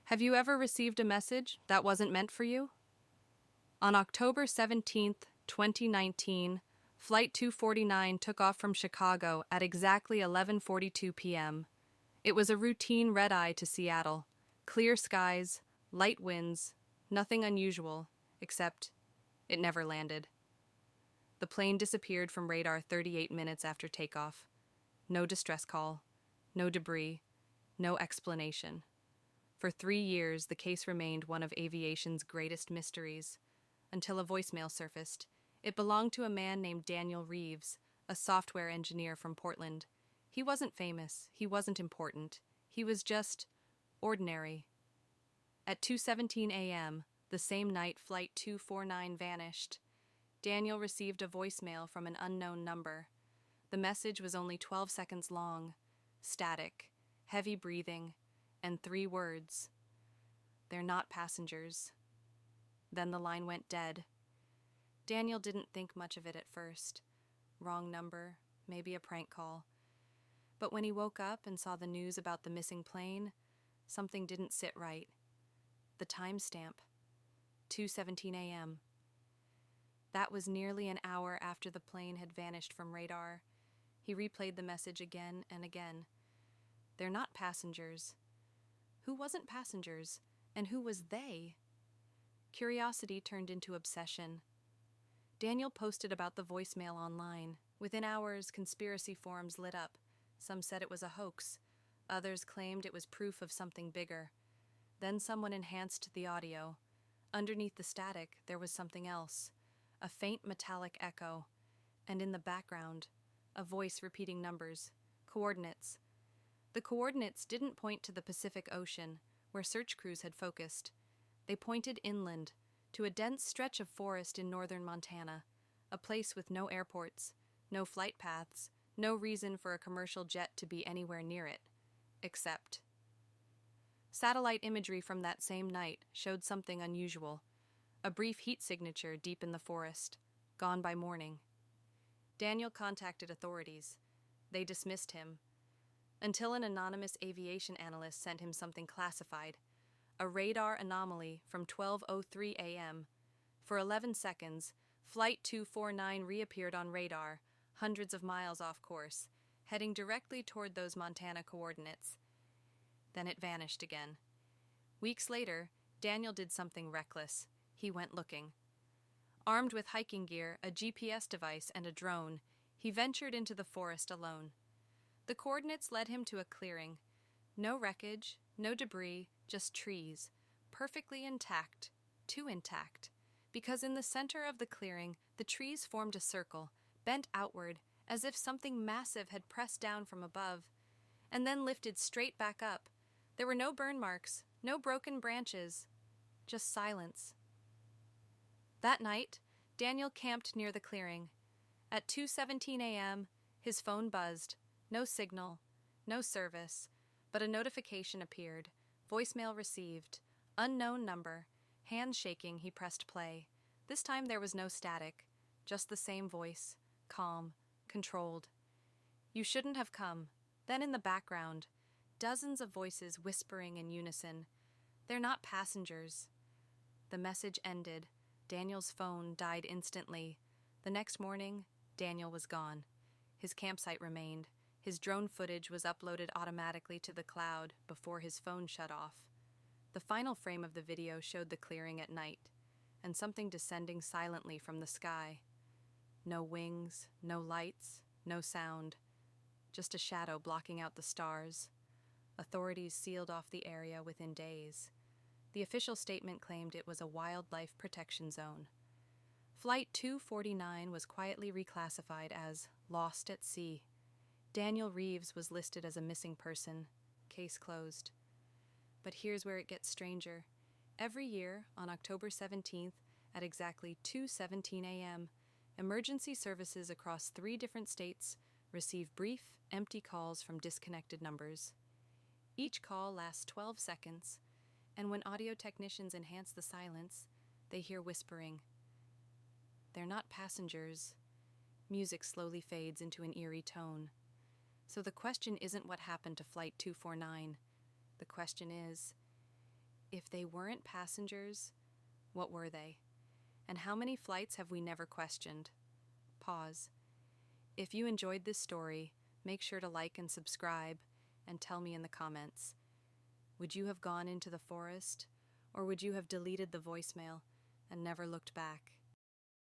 Have you ever received a message that wasn't meant for you? On October 17th, 2019, Flight 249 took off from Chicago at exactly 11:42 p.m. It was a routine red-eye to Seattle. Clear skies, light winds, nothing unusual, except it never landed. The plane disappeared from radar 38 minutes after takeoff. No distress call, no debris, no explanation. For 3 years, the case remained one of aviation's greatest mysteries, until a voicemail surfaced. It belonged to a man named Daniel Reeves, a software engineer from Portland. He wasn't famous, he wasn't important, he was just ordinary. At 2:17 a.m., the same night Flight 249 vanished, Daniel received a voicemail from an unknown number. The message was only 12 seconds long, static, heavy breathing, and 3 words. "They're not passengers." Then the line went dead. Daniel didn't think much of it at first. Wrong number, maybe a prank call. But when he woke up and saw the news about the missing plane, something didn't sit right. The timestamp, 2:17 a.m. That was nearly an hour after the plane had vanished from radar. He replayed the message again and again. "They're not passengers." Who wasn't passengers, and who was they? Curiosity turned into obsession. Daniel posted about the voicemail online. Within hours, conspiracy forums lit up. Some said it was a hoax. Others claimed it was proof of something bigger. Then someone enhanced the audio. Underneath the static, there was something else. A faint metallic echo. And in the background, a voice repeating numbers, coordinates. The coordinates didn't point to the Pacific Ocean, where search crews had focused. They pointed inland, to a dense stretch of forest in northern Montana, a place with no airports, no flight paths, no reason for a commercial jet to be anywhere near it, except. Satellite imagery from that same night showed something unusual. A brief heat signature deep in the forest, gone by morning. Daniel contacted authorities. They dismissed him, until an anonymous aviation analyst sent him something classified, a radar anomaly from 12:03 a.m. For 11 seconds, Flight 249 reappeared on radar, hundreds of miles off course, heading directly toward those Montana coordinates. Then it vanished again. Weeks later, Daniel did something reckless. He went looking. Armed with hiking gear, a GPS device, and a drone, he ventured into the forest alone. The coordinates led him to a clearing. No wreckage, no debris, just trees, perfectly intact, too intact, because in the center of the clearing, the trees formed a circle, bent outward, as if something massive had pressed down from above, and then lifted straight back up. There were no burn marks, no broken branches, just silence. That night, Daniel camped near the clearing. At 2:17 a.m., his phone buzzed. No signal, no service, but a notification appeared. Voicemail received. Unknown number. Hands shaking, he pressed play. This time there was no static, just the same voice, calm, controlled. "You shouldn't have come." Then in the background, dozens of voices whispering in unison. "They're not passengers." The message ended. Daniel's phone died instantly. The next morning, Daniel was gone. His campsite remained. His drone footage was uploaded automatically to the cloud before his phone shut off. The final frame of the video showed the clearing at night, and something descending silently from the sky. No wings, no lights, no sound, just a shadow blocking out the stars. Authorities sealed off the area within days. The official statement claimed it was a wildlife protection zone. Flight 249 was quietly reclassified as lost at sea. Daniel Reeves was listed as a missing person. Case closed. But here's where it gets stranger. Every year, on October 17th, at exactly 2:17 a.m., emergency services across 3 different states receive brief, empty calls from disconnected numbers. Each call lasts 12 seconds, and when audio technicians enhance the silence, they hear whispering. "They're not passengers." Music slowly fades into an eerie tone. So the question isn't what happened to Flight 249. The question is If they weren't passengers, what were they? And how many flights have we never questioned? Pause. If you enjoyed this story, make sure to like and subscribe, and tell me in the comments. Would you have gone into the forest, or would you have deleted the voicemail and never looked back?